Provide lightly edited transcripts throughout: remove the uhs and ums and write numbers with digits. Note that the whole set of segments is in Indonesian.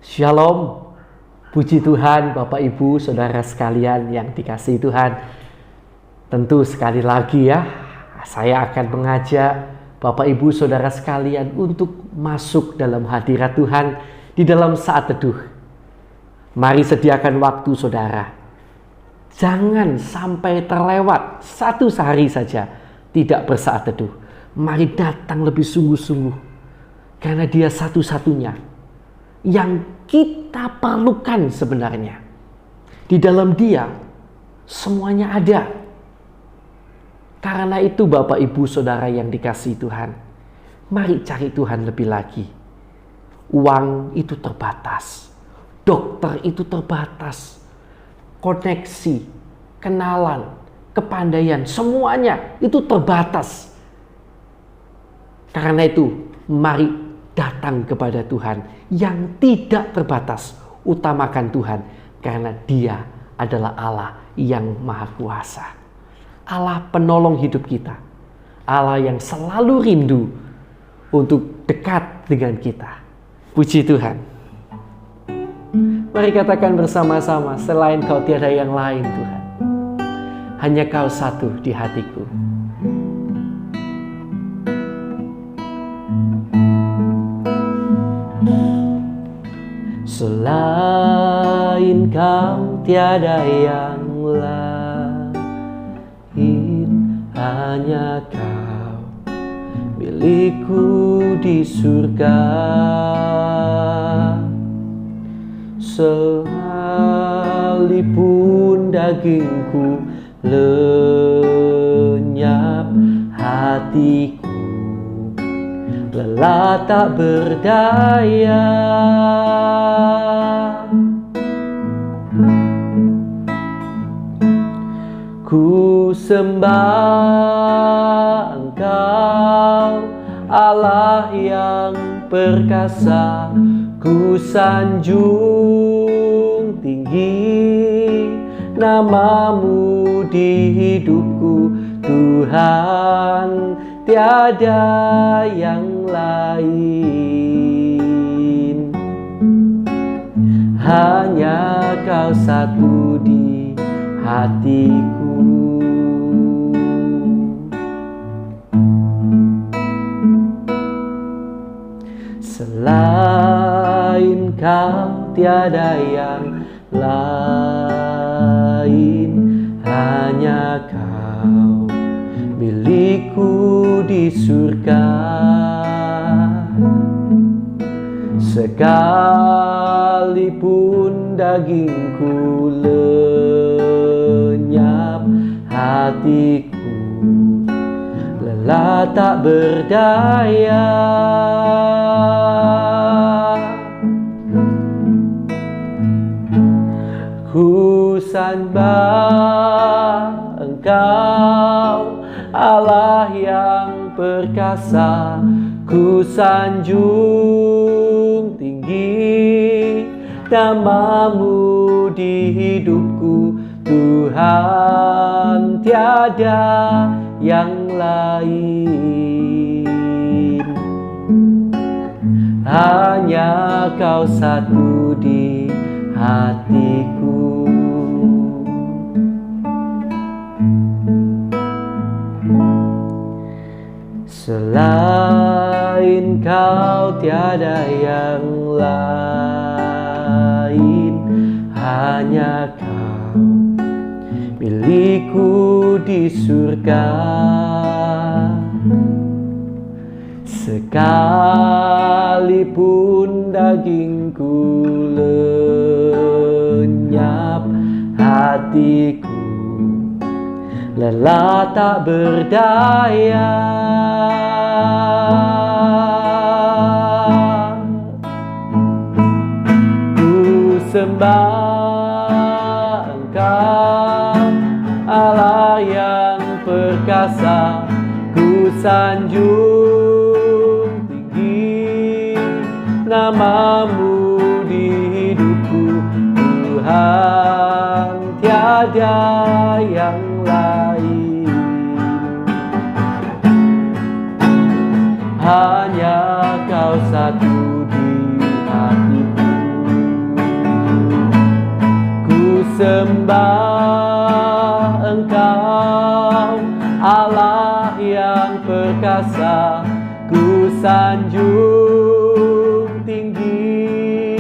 Shalom, puji Tuhan Bapak Ibu Saudara sekalian yang dikasihi Tuhan. Tentu sekali lagi ya, saya akan mengajak Bapak Ibu Saudara sekalian untuk masuk dalam hadirat Tuhan di dalam saat teduh. Mari sediakan waktu saudara. Jangan sampai terlewat satu sehari saja tidak bersaat teduh. Mari datang lebih sungguh-sungguh, karena Dia satu-satunya yang kita perlukan sebenarnya. Di dalam Dia semuanya ada. Karena itu Bapak Ibu Saudara yang dikasihi Tuhan, mari cari Tuhan lebih lagi. Uang itu terbatas, dokter itu terbatas, koneksi, kenalan, kepandaian, semuanya itu terbatas. Karena itu mari datang kepada Tuhan yang tidak terbatas. Utamakan Tuhan, karena Dia adalah Allah yang Maha Kuasa, Allah penolong hidup kita, Allah yang selalu rindu untuk dekat dengan kita. Puji Tuhan. Mari katakan bersama-sama, selain Kau tiada yang lain Tuhan, hanya Kau satu di hatiku. Selain Kau tiada yang lain, hanya Kau milikku di surga. Sekalipun dagingku lenyap, hatiku lelah tak berdaya. Ku sembah Engkau, Allah yang perkasa. Ku sanjung tinggi nama-Mu di hidupku, Tuhan, tiada yang lain. Hanya Kau satu di hatiku. Selain Kau tiada yang lain, hanya Kau milikku di surga. Sekalipun dagingku lenyap, hatiku lelah tak berdaya. Ku sembah Engkau, Allah yang perkasa. Ku sanjung tinggi nama-Mu di hidupku, Tuhan, tiada yang lain. Hanya Kau satu di hatiku. Selain Kau tiada yang lain, hanya Kau milikku di surga. Sekalipun dagingku lenyap, hatiku lelah tak berdaya. Ku sembah Engkau, Allah yang perkasa. Ku sanjung tinggi nama-Mu di hidupku, Tuhan, tiada yang lain. Hanya Kau satu di hatiku. sembah Engkau, Allah yang perkasa. Ku sanjung tinggi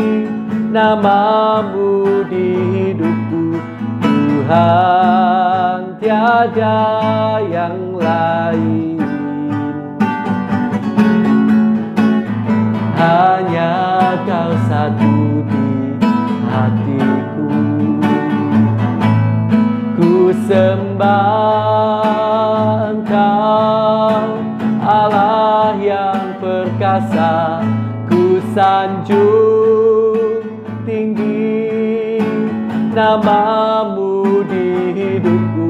nama-Mu di hidupku, Tuhan, tiada yang lain. Hanya Kau satu di hatiku. Ku sembah Engkau, Allah yang perkasa. Ku sanjung tinggi nama-Mu di hidupku,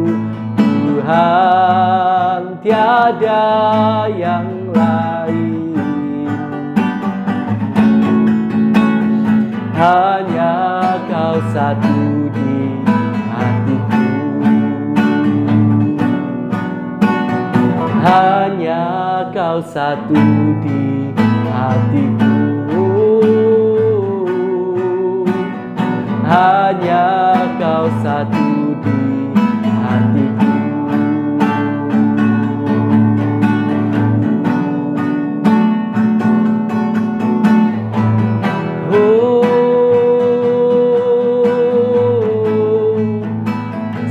Tuhan, tiada yang lain. Hanya Kau satu di hatiku. Hanya Kau satu di hatiku. Hanya Kau satu di hatiku.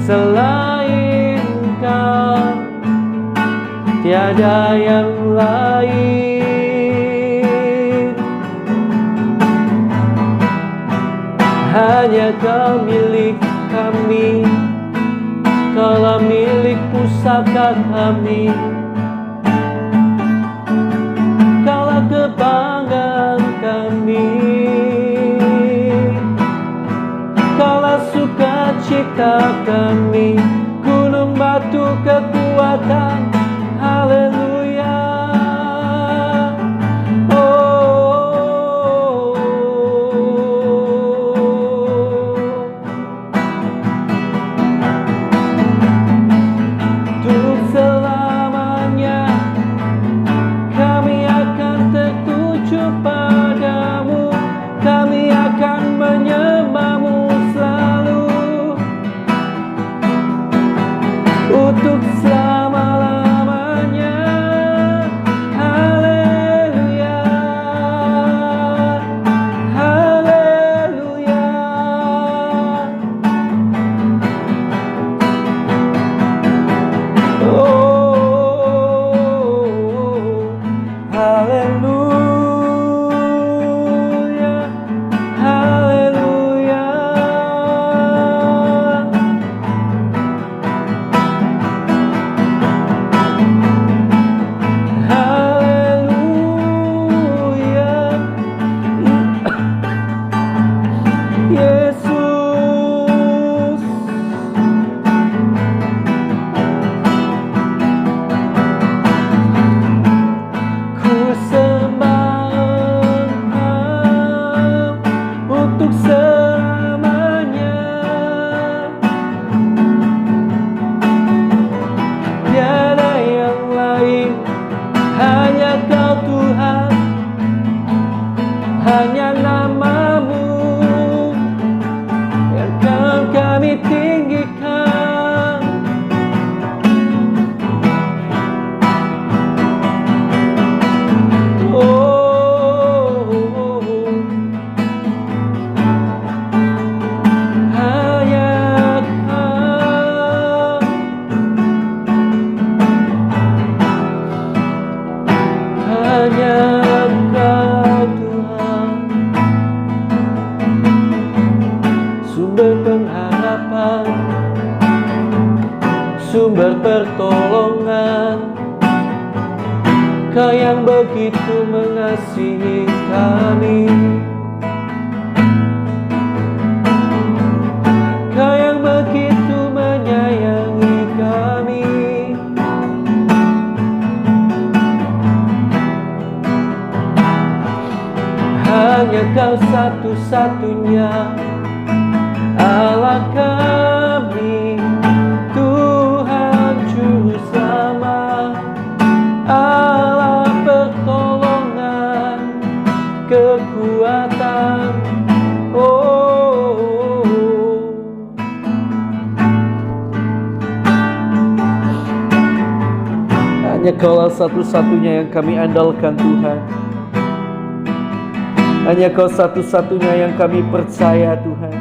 Selain Kau, tiada yang lain. Hanya Kau milik kami, Kaulah milik pusaka kami. Kaulah kebanggaan kami, Kaulah sukacita kami, gunung batu kekuatan. Haleluya. Oh, untuk selamanya kami akan tertuju padamu, kami akan menyembah-Mu selalu. Untuk selama-lamanya. Haleluya. Haleluya. Oh, haleluya. Haleluya. Yesus, ku sembah Engkau untuk selamanya. Tiada yang lain, hanya Kau Tuhan, hanya nama-Mu yang akan kami tinggikan. Oh, hanya Kau, hanya Kau Tuhan, sumber pengharapan, sumber pertolongan. Kau yang begitu mengasihi kami, Kau yang begitu menyayangi kami. Hanya Kau satu-satunya Allah kami, Tuhan Juru Selamat, Allah pertolongan, kekuatan. Oh, Hanya Kaulah satu-satunya yang kami andalkan Tuhan. Hanya Kau satu-satunya yang kami percaya Tuhan.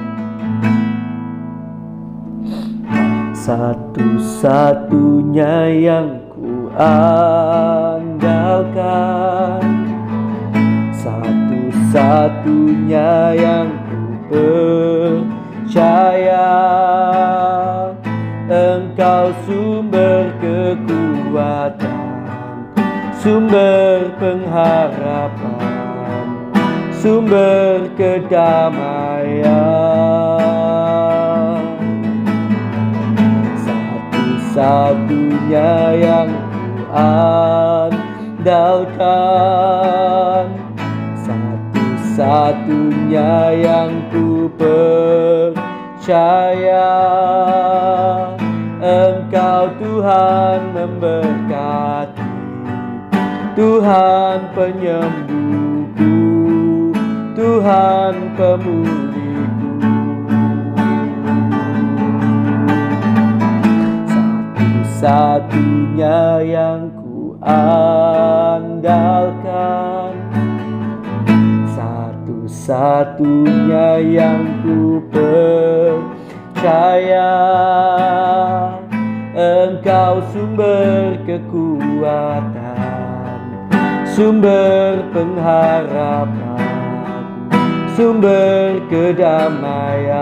Satu-satunya yang ku andalkan, satu-satunya yang ku percaya. Engkau sumber kekuatan, sumber pengharapan, sumber kedamaian. Satu-satunya yang ku andalkan, satu-satunya yang ku percaya. Engkau Tuhan memberkati, Tuhan penyembuhku, Tuhan pemulihku. Satu-satunya yang ku andalkan, satu-satunya yang ku percaya. Engkau sumber kekuatan, sumber pengharapan, sumber kedamaian.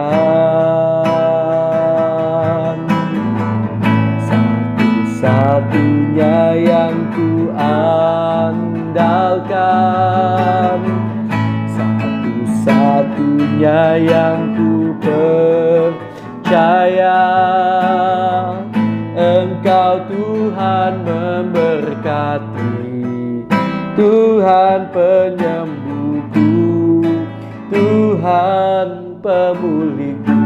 Satu-satunya yang ku andalkan, satu-satunya yang ku percaya. Engkau Tuhan memberkati, Tuhan penyembuhku, Tuhan pemulihku.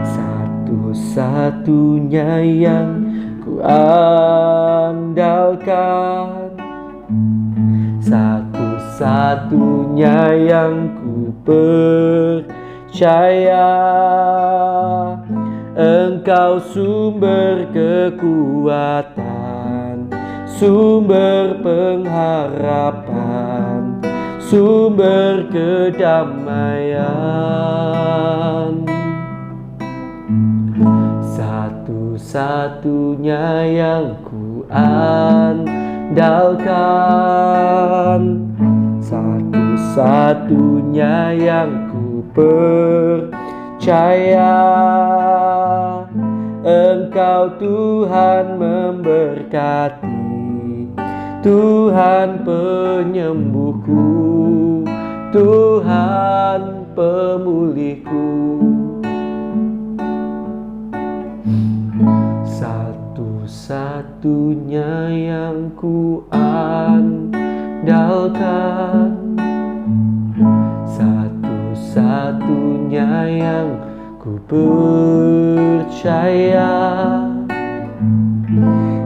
Satu-satunya yang ku andalkan, satu-satunya yang ku percaya. Engkau sumber kekuatan, sumber pengharapan, sumber kedamaian. Satu-satunya yang ku andalkan, satu-satunya yang ku percaya. Engkau Tuhan memberkati, Tuhan penyembuhku, Tuhan pemulihku. Satu-satunya yang ku andalkan, satu-satunya yang ku percaya.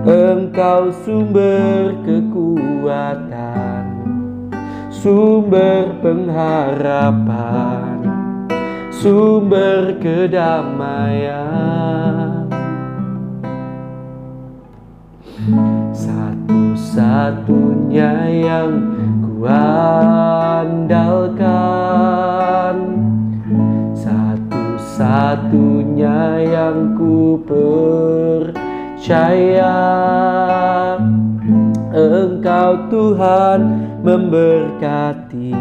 Engkau sumber kekuatan, sumber pengharapan, sumber kedamaian. Satu-satunya yang ku andalkan, satu-satunya yang ku percaya. Engkau Tuhan memberkati,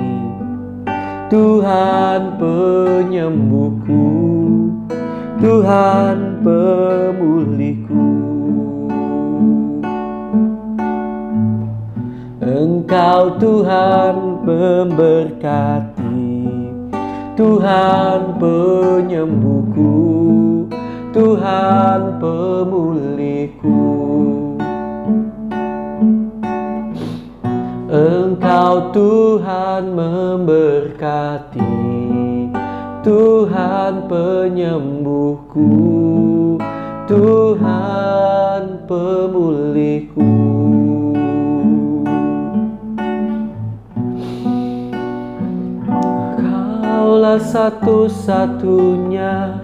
Tuhan penyembuhku, Tuhan pemulihku. Engkau Tuhan memberkati, Tuhan penyembuhku, Tuhan pemulihku. Engkau Tuhan memberkati, Tuhan penyembuhku, Tuhan pemulihku. Kaulah satu-satunya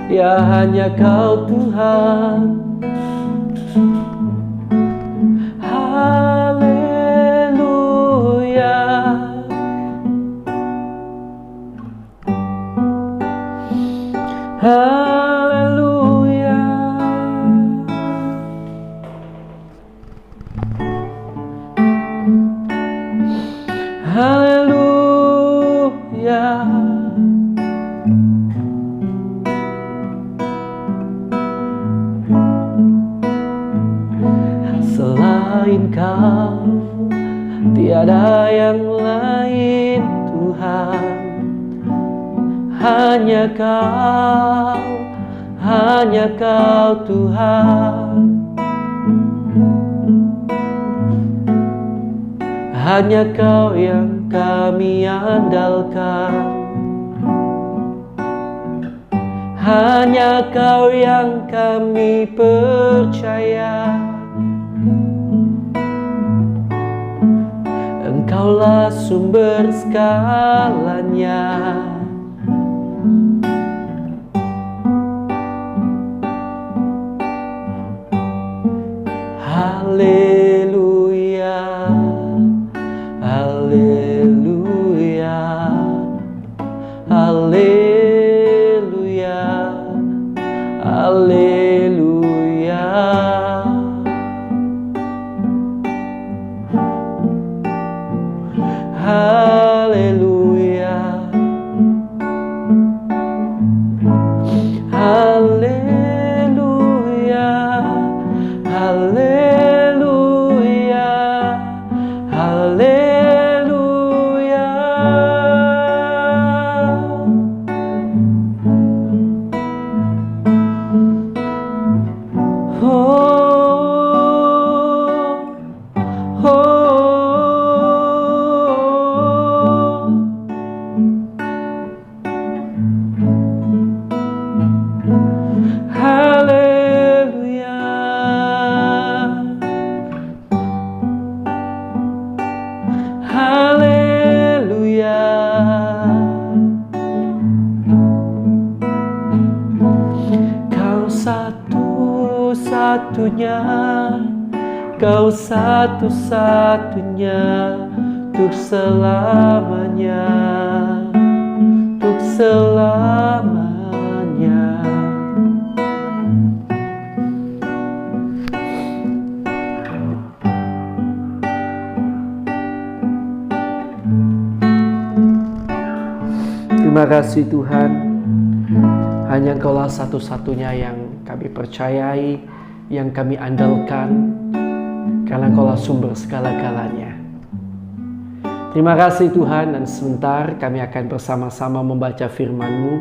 ya hanya Kau Tuhan. Haleluya, haleluya, haleluya. Selain Kau, tiada yang lain Tuhan. Hanya Kau Tuhan. Hanya Kau yang kami andalkan. Hanya Kau yang kami percaya. Engkaulah sumber segalanya. Haleluya, haleluya, haleluya, haleluya. Haleluya, haleluya, haleluya, haleluya. Kau satu-satunya untuk selamanya, untuk selamanya. Terima kasih Tuhan, hanya Engkaulah satu-satunya yang kami percayai, yang kami andalkan, karena Engkaulah sumber segala-galanya. Terima kasih Tuhan, dan sebentar kami akan bersama-sama membaca firman-Mu.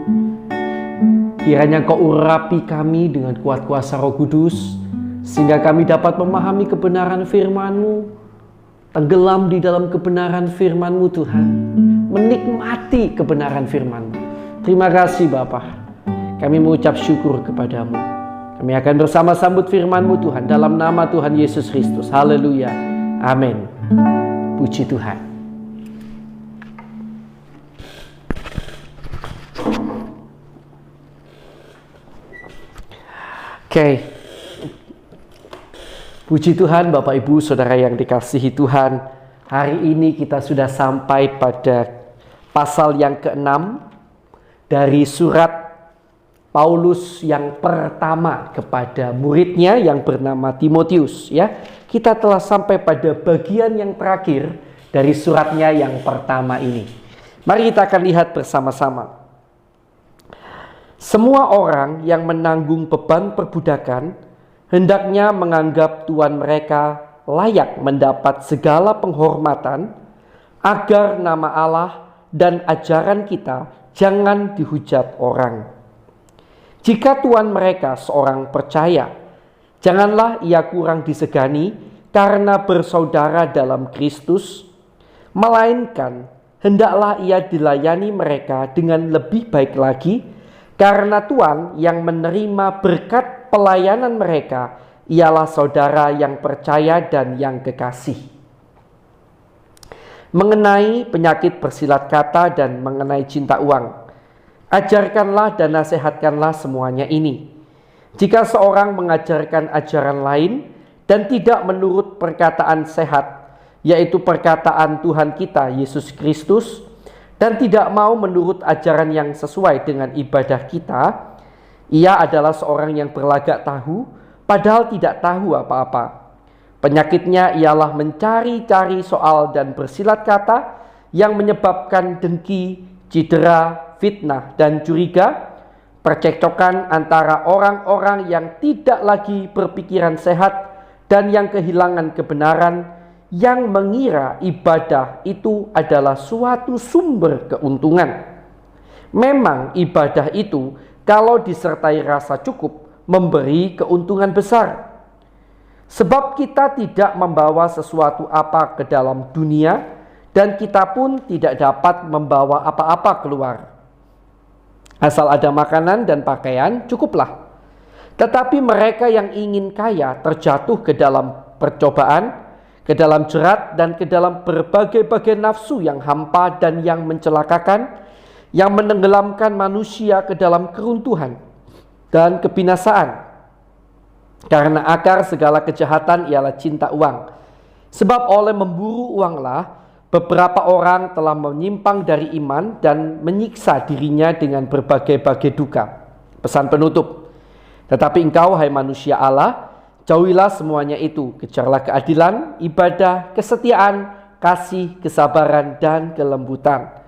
Kiranya Engkau urapi kami dengan kuat kuasa Roh Kudus, sehingga kami dapat memahami kebenaran firman-Mu, tenggelam di dalam kebenaran firman-Mu Tuhan, menikmati kebenaran firman-Mu. Terima kasih Bapa, kami mengucap syukur kepadamu. Kami akan bersama sambut firman-Mu Tuhan, dalam nama Tuhan Yesus Kristus. Haleluya. Amin. Puji Tuhan. Oke. Puji Tuhan Bapak Ibu Saudara yang dikasihi Tuhan. Hari ini kita sudah sampai pada pasal yang ke-6 dari surat Paulus yang pertama kepada muridnya yang bernama Timotius, ya. Kita telah sampai pada bagian yang terakhir dari suratnya yang pertama ini. Mari kita akan lihat bersama-sama. Semua orang yang menanggung beban perbudakan hendaknya menganggap tuan mereka layak mendapat segala penghormatan, agar nama Allah dan ajaran kita jangan dihujat orang. Jika tuan mereka seorang percaya, janganlah ia kurang disegani karena bersaudara dalam Kristus, melainkan hendaklah ia dilayani mereka dengan lebih baik lagi, karena tuan yang menerima berkat pelayanan mereka ialah saudara yang percaya dan yang kekasih. Mengenai penyakit bersilat kata dan mengenai cinta uang, Ajarkanlah dan nasihatkanlah semuanya ini. Jika seorang mengajarkan ajaran lain dan tidak menurut perkataan sehat, yaitu perkataan Tuhan kita Yesus Kristus, dan tidak mau menurut ajaran yang sesuai dengan ibadah kita, ia adalah seorang yang berlagak tahu, padahal tidak tahu apa-apa. Penyakitnya ialah mencari-cari soal dan bersilat kata yang menyebabkan dengki, cedera, fitnah, dan curiga, percekcokan antara orang-orang yang tidak lagi berpikiran sehat dan yang kehilangan kebenaran, yang mengira ibadah itu adalah suatu sumber keuntungan. Memang ibadah itu kalau disertai rasa cukup memberi keuntungan besar. Sebab kita tidak membawa sesuatu apa ke dalam dunia, dan kita pun tidak dapat membawa apa-apa keluar. Asal ada makanan dan pakaian, cukuplah. Tetapi mereka yang ingin kaya terjatuh ke dalam percobaan, ke dalam jerat, dan ke dalam berbagai-bagai nafsu yang hampa dan yang mencelakakan, yang menenggelamkan manusia ke dalam keruntuhan dan kebinasaan. Karena akar segala kejahatan ialah cinta uang. Sebab oleh memburu uanglah beberapa orang telah menyimpang dari iman dan menyiksa dirinya dengan berbagai-bagai duka. Pesan penutup. Tetapi engkau, hai manusia Allah, jauhilah semuanya itu. Kejarlah keadilan, ibadah, kesetiaan, kasih, kesabaran, dan kelembutan.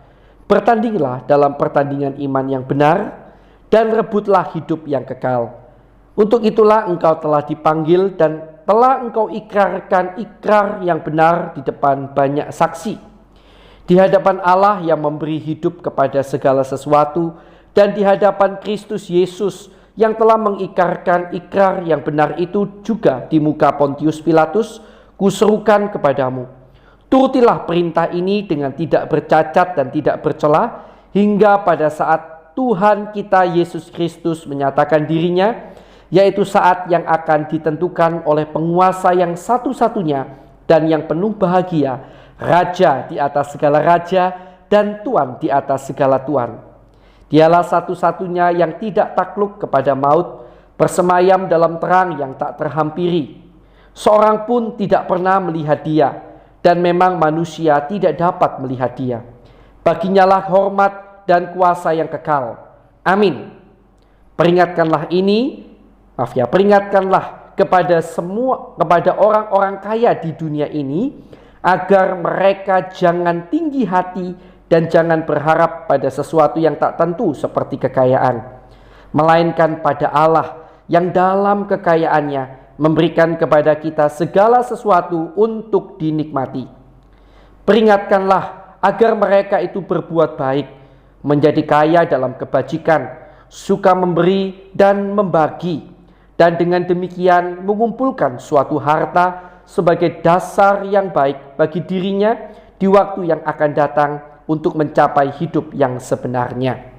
Bertandinglah dalam pertandingan iman yang benar, dan rebutlah hidup yang kekal. Untuk itulah engkau telah dipanggil dan telah engkau ikrarkan ikrar yang benar di depan banyak saksi, di hadapan Allah yang memberi hidup kepada segala sesuatu, dan di hadapan Kristus Yesus yang telah mengikrarkan ikrar yang benar itu juga di muka Pontius Pilatus. Kuserukan kepadamu, turutilah perintah ini dengan tidak bercacat dan tidak bercela, hingga pada saat Tuhan kita Yesus Kristus menyatakan dirinya, yaitu saat yang akan ditentukan oleh penguasa yang satu-satunya dan yang penuh bahagia, Raja di atas segala raja dan Tuan di atas segala tuan. Dialah satu-satunya yang tidak takluk kepada maut, bersemayam dalam terang yang tak terhampiri. Seorang pun tidak pernah melihat dia, dan memang manusia tidak dapat melihat dia. Baginya lah hormat dan kuasa yang kekal. Amin. Peringatkanlah kepada orang-orang kaya di dunia ini, agar mereka jangan tinggi hati dan jangan berharap pada sesuatu yang tak tentu seperti kekayaan, melainkan pada Allah yang dalam kekayaannya memberikan kepada kita segala sesuatu untuk dinikmati. Peringatkanlah agar mereka itu berbuat baik, menjadi kaya dalam kebajikan, suka memberi dan membagi, dan dengan demikian mengumpulkan suatu harta sebagai dasar yang baik bagi dirinya di waktu yang akan datang untuk mencapai hidup yang sebenarnya.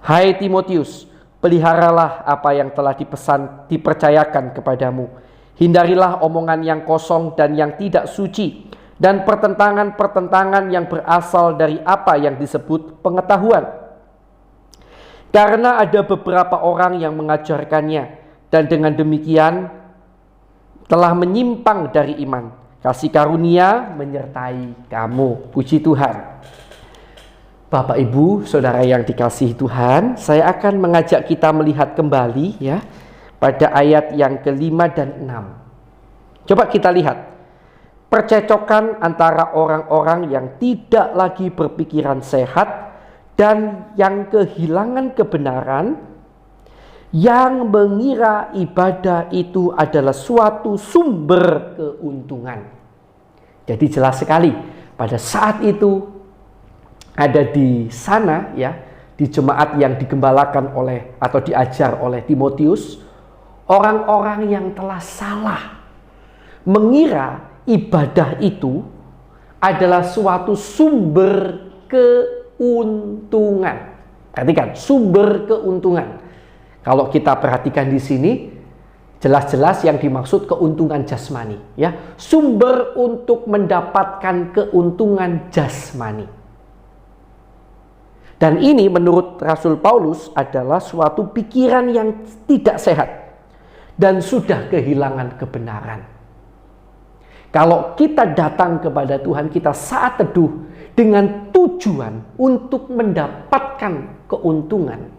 Hai Timotius, peliharalah apa yang telah dipercayakan kepadamu. Hindarilah omongan yang kosong dan yang tidak suci, dan pertentangan-pertentangan yang berasal dari apa yang disebut pengetahuan. Karena ada beberapa orang yang mengajarkannya, dan dengan demikian telah menyimpang dari iman. Kasih karunia menyertai kamu. Puji Tuhan. Bapak, Ibu, Saudara yang dikasihi Tuhan, saya akan mengajak kita melihat kembali ya pada ayat yang ke-5 dan 6. Coba kita lihat percecokan antara orang-orang yang tidak lagi berpikiran sehat dan yang kehilangan kebenaran, yang mengira ibadah itu adalah suatu sumber keuntungan. Jadi jelas sekali pada saat itu ada di sana ya, di jemaat yang digembalakan oleh atau diajar oleh Timotius, orang-orang yang telah salah mengira ibadah itu adalah suatu sumber keuntungan. Perhatikan, sumber keuntungan. Kalau kita perhatikan di sini, jelas-jelas yang dimaksud keuntungan jasmani, ya, sumber untuk mendapatkan keuntungan jasmani. Dan ini menurut Rasul Paulus adalah suatu pikiran yang tidak sehat dan sudah kehilangan kebenaran. Kalau kita datang kepada Tuhan, kita saat teduh dengan tujuan untuk mendapatkan keuntungan.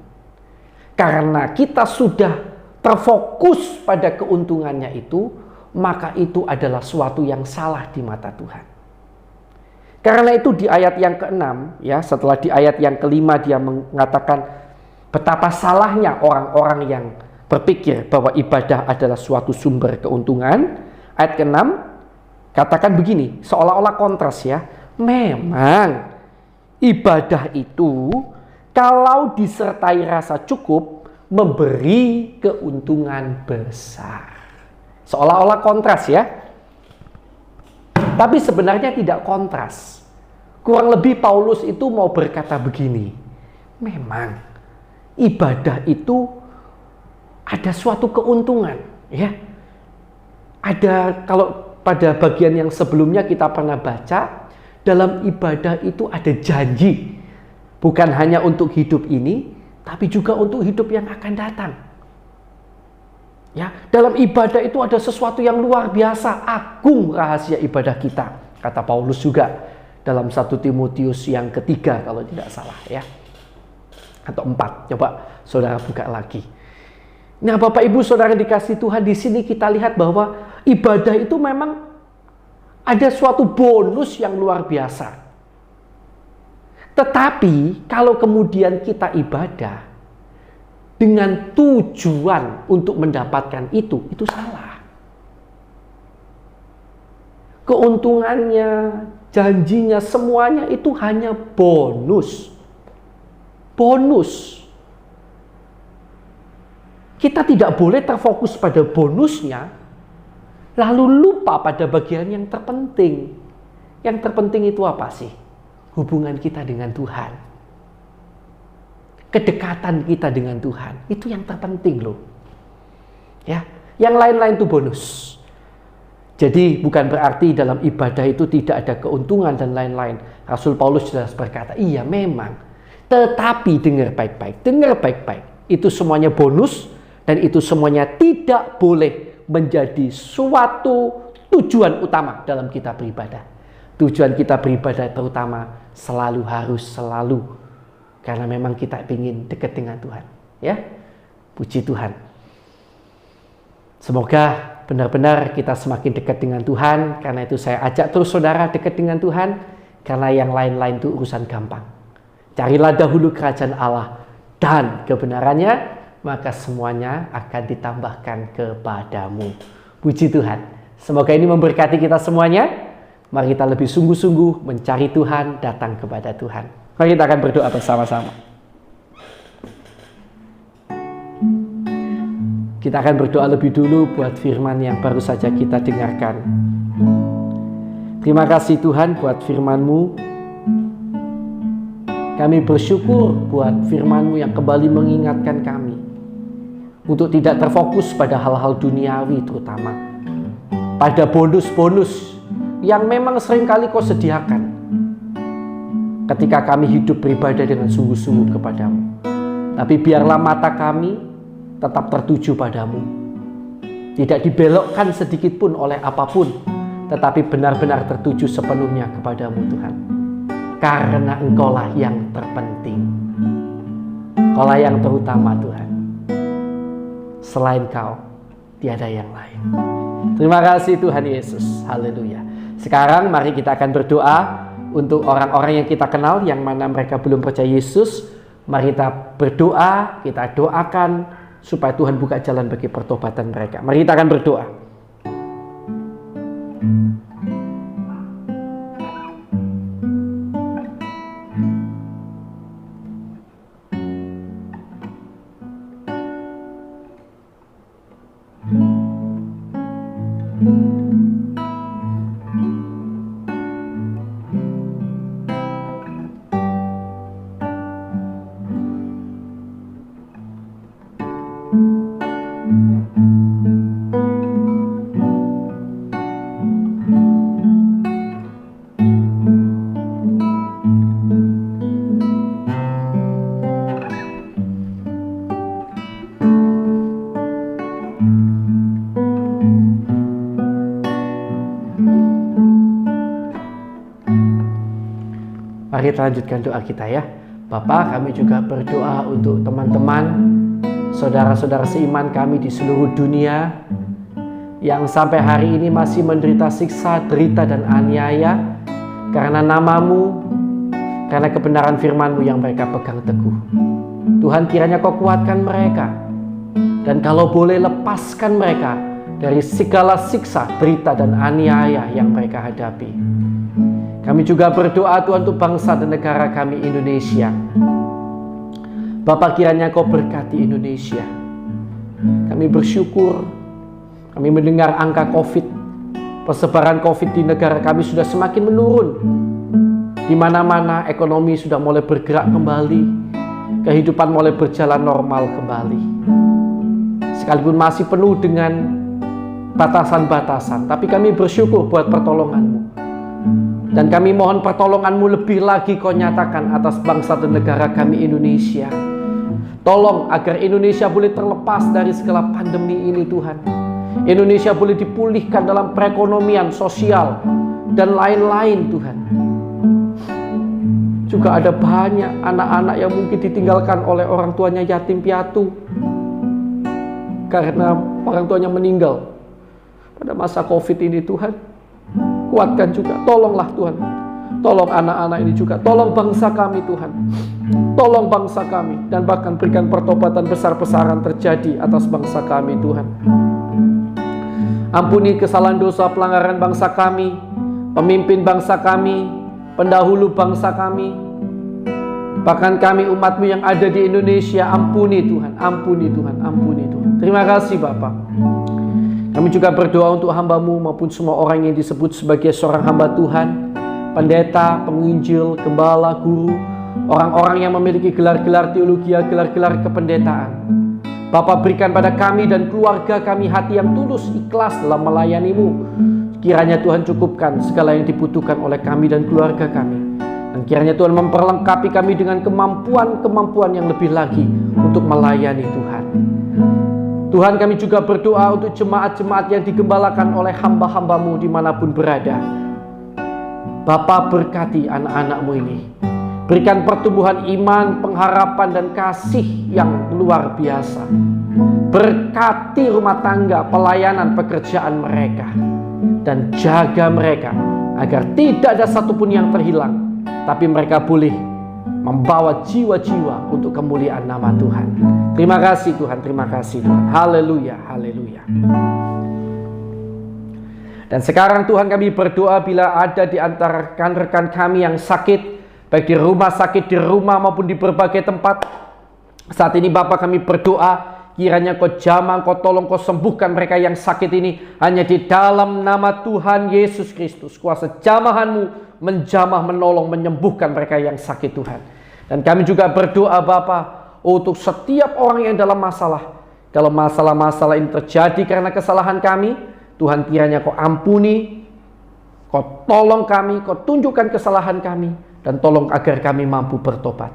Karena kita sudah terfokus pada keuntungannya itu, maka itu adalah suatu yang salah di mata Tuhan. Karena itu di ayat yang ke-6, ya, setelah di ayat yang ke-5 dia mengatakan betapa salahnya orang-orang yang berpikir bahwa ibadah adalah suatu sumber keuntungan. Ayat ke-6 katakan begini, seolah-olah kontras ya. Memang ibadah itu kalau disertai rasa cukup memberi keuntungan besar. Seolah-olah kontras ya. Tapi sebenarnya tidak kontras. Kurang lebih Paulus itu mau berkata begini. Memang ibadah itu ada suatu keuntungan ya. Ada, kalau pada bagian yang sebelumnya kita pernah baca, dalam ibadah itu ada janji. Bukan hanya untuk hidup ini, tapi juga untuk hidup yang akan datang. Ya, dalam ibadah itu ada sesuatu yang luar biasa, agung rahasia ibadah kita. Kata Paulus juga dalam 1 Timotius yang ketiga kalau tidak salah ya. Atau 4. Coba saudara buka lagi. Nah, Bapak Ibu Saudara dikasih Tuhan, di sini kita lihat bahwa ibadah itu memang ada suatu bonus yang luar biasa. Tetapi kalau kemudian kita ibadah dengan tujuan untuk mendapatkan itu salah. Keuntungannya, janjinya, semuanya itu hanya bonus. Bonus. Kita tidak boleh terfokus pada bonusnya, lalu lupa pada bagian yang terpenting. Yang terpenting itu apa sih? Hubungan kita dengan Tuhan. Kedekatan kita dengan Tuhan. Itu yang terpenting loh. Ya, yang lain-lain itu bonus. Jadi bukan berarti dalam ibadah itu tidak ada keuntungan dan lain-lain. Rasul Paulus jelas berkata, iya memang. Tetapi dengar baik-baik. Dengar baik-baik. Itu semuanya bonus. Dan itu semuanya tidak boleh menjadi suatu tujuan utama dalam kita beribadah. Tujuan kita beribadah terutama harus selalu. Karena memang kita ingin dekat dengan Tuhan. Ya, puji Tuhan. Semoga benar-benar kita semakin dekat dengan Tuhan. Karena itu saya ajak terus saudara dekat dengan Tuhan. Karena yang lain-lain itu urusan gampang. Carilah dahulu kerajaan Allah dan kebenarannya, maka semuanya akan ditambahkan kepadamu. Puji Tuhan. Semoga ini memberkati kita semuanya. Mari kita lebih sungguh-sungguh mencari Tuhan, datang kepada Tuhan. Mari kita akan berdoa bersama-sama. Kita akan berdoa lebih dulu buat firman yang baru saja kita dengarkan. Terima kasih Tuhan buat firman-Mu. Kami bersyukur buat firman-Mu yang kembali mengingatkan kami untuk tidak terfokus pada hal-hal duniawi, terutama pada bonus-bonus yang memang seringkali Kau sediakan ketika kami hidup beribadah dengan sungguh-sungguh kepadamu. Tapi biarlah mata kami tetap tertuju padamu, tidak dibelokkan sedikit pun oleh apapun, tetapi benar-benar tertuju sepenuhnya kepadamu Tuhan. Karena Engkaulah yang terpenting, Engkaulah yang terutama Tuhan. Selain Kau, tiada yang lain. Terima kasih Tuhan Yesus. Haleluya. Sekarang mari kita akan berdoa untuk orang-orang yang kita kenal, yang mana mereka belum percaya Yesus. Mari kita berdoa, kita doakan supaya Tuhan buka jalan bagi pertobatan mereka. Mari kita akan berdoa. Mari kita lanjutkan doa kita ya. Bapa, kami juga berdoa untuk teman-teman, saudara-saudara seiman kami di seluruh dunia yang sampai hari ini masih menderita siksa, derita, dan aniaya karena nama-Mu, karena kebenaran firman-Mu yang mereka pegang teguh. Tuhan, kiranya Kau kuatkan mereka, dan kalau boleh lepaskan mereka dari segala siksa, derita, dan aniaya yang mereka hadapi. Kami juga berdoa Tuhan untuk bangsa dan negara kami Indonesia. Bapa, kiranya Kau berkati Indonesia. Kami bersyukur, kami mendengar angka COVID, persebaran COVID di negara kami sudah semakin menurun. Di mana-mana ekonomi sudah mulai bergerak kembali, kehidupan mulai berjalan normal kembali. Sekalipun masih penuh dengan batasan-batasan, tapi kami bersyukur buat pertolongan-Mu. Dan kami mohon pertolongan-Mu lebih lagi Kau nyatakan atas bangsa dan negara kami Indonesia. Tolong agar Indonesia boleh terlepas dari segala pandemi ini Tuhan. Indonesia boleh dipulihkan dalam perekonomian, sosial, dan lain-lain Tuhan. Juga ada banyak anak-anak yang mungkin ditinggalkan oleh orang tuanya yatim piatu karena orang tuanya meninggal pada masa COVID ini Tuhan. Kuatkan juga, tolonglah Tuhan. Tolong anak-anak ini juga, tolong bangsa kami Tuhan. Tolong bangsa kami, dan bahkan berikan pertobatan besar-besaran terjadi atas bangsa kami Tuhan. Ampuni kesalahan dosa pelanggaran bangsa kami, pemimpin bangsa kami, pendahulu bangsa kami, bahkan kami umat-Mu yang ada di Indonesia. Ampuni Tuhan, ampuni Tuhan, ampuni Tuhan. Terima kasih Bapa. Kami juga berdoa untuk hamba-Mu maupun semua orang yang disebut sebagai seorang hamba Tuhan, pendeta, penginjil, gembala, guru, orang-orang yang memiliki gelar-gelar teologi, gelar-gelar kependetaan. Bapa, berikan pada kami dan keluarga kami hati yang tulus, ikhlas dalam melayani-Mu. Kiranya Tuhan cukupkan segala yang dibutuhkan oleh kami dan keluarga kami. Dan kiranya Tuhan memperlengkapi kami dengan kemampuan-kemampuan yang lebih lagi untuk melayani Tuhan. Tuhan, kami juga berdoa untuk jemaat-jemaat yang digembalakan oleh hamba-hamba-Mu dimanapun berada. Bapa, berkati anak-anak-Mu ini. Berikan pertumbuhan iman, pengharapan, dan kasih yang luar biasa. Berkati rumah tangga, pelayanan, pekerjaan mereka. Dan jaga mereka agar tidak ada satupun yang terhilang, tapi mereka boleh membawa jiwa-jiwa untuk kemuliaan nama Tuhan. Terima kasih Tuhan, terima kasih Tuhan. Haleluya, haleluya. Dan sekarang Tuhan, kami berdoa bila ada di antara rekan-rekan kami yang sakit, baik di rumah sakit, di rumah maupun di berbagai tempat. Saat ini Bapa, kami berdoa, kiranya Kau jamah, Kau tolong, Kau sembuhkan mereka yang sakit ini. Hanya di dalam nama Tuhan Yesus Kristus, kuasa jamahan-Mu menjamah, menolong, menyembuhkan mereka yang sakit Tuhan. Dan kami juga berdoa Bapa, untuk setiap orang yang dalam masalah. Kalau masalah-masalah ini terjadi karena kesalahan kami, Tuhan, kiranya Kau ampuni, Kau tolong kami, Kau tunjukkan kesalahan kami, dan tolong agar kami mampu bertobat.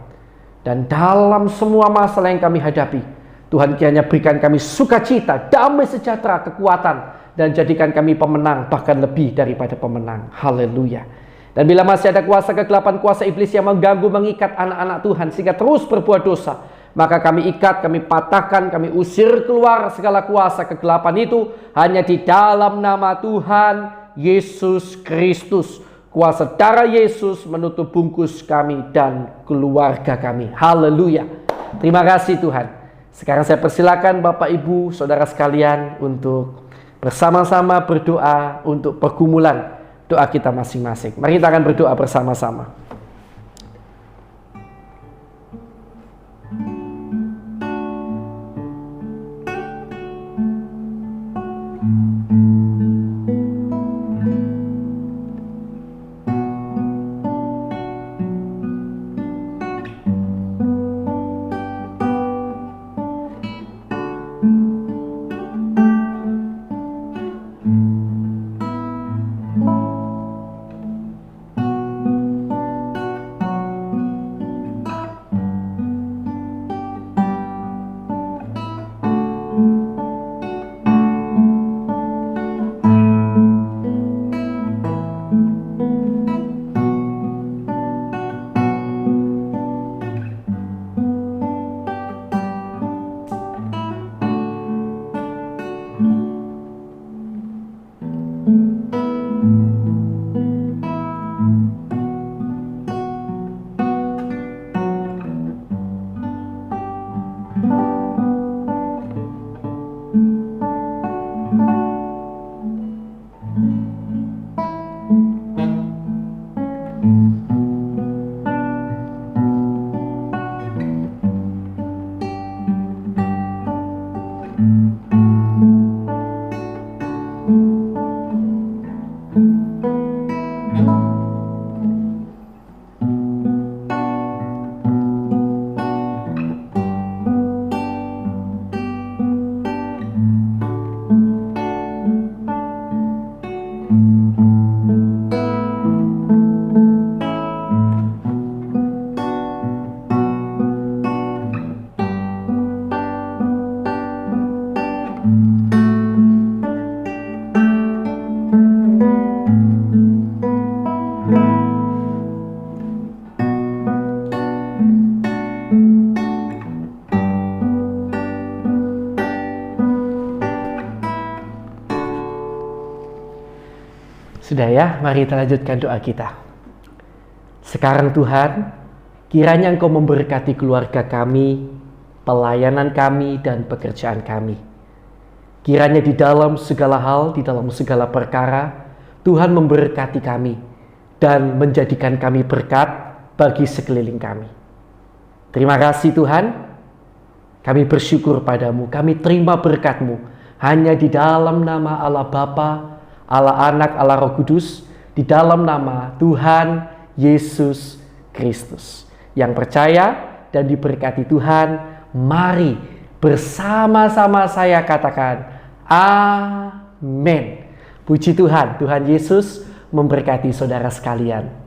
Dan dalam semua masalah yang kami hadapi, Tuhan, kiranya berikan kami sukacita, damai sejahtera, kekuatan, dan jadikan kami pemenang, bahkan lebih daripada pemenang. Haleluya. Dan bila masih ada kuasa kegelapan, kuasa iblis yang mengganggu, mengikat anak-anak Tuhan sehingga terus berbuat dosa, maka kami ikat, kami patahkan, kami usir keluar segala kuasa kegelapan itu hanya di dalam nama Tuhan Yesus Kristus. Kuasa darah Yesus menutup bungkus kami dan keluarga kami. Haleluya. Terima kasih Tuhan. Sekarang saya persilakan Bapak Ibu Saudara sekalian untuk bersama-sama berdoa untuk pergumulan doa kita masing-masing. Mari kita akan berdoa bersama-sama. Sudah ya, mari kita lanjutkan doa kita. Sekarang Tuhan, kiranya Engkau memberkati keluarga kami, pelayanan kami, dan pekerjaan kami. Kiranya di dalam segala hal, di dalam segala perkara, Tuhan memberkati kami dan menjadikan kami berkat bagi sekeliling kami. Terima kasih Tuhan, kami bersyukur padamu, kami terima berkat-Mu hanya di dalam nama Allah Bapa, Allah Anak, Allah Roh Kudus, di dalam nama Tuhan Yesus Kristus. Yang percaya dan diberkati Tuhan, mari bersama-sama saya katakan amin. Puji Tuhan, Tuhan Yesus memberkati saudara sekalian.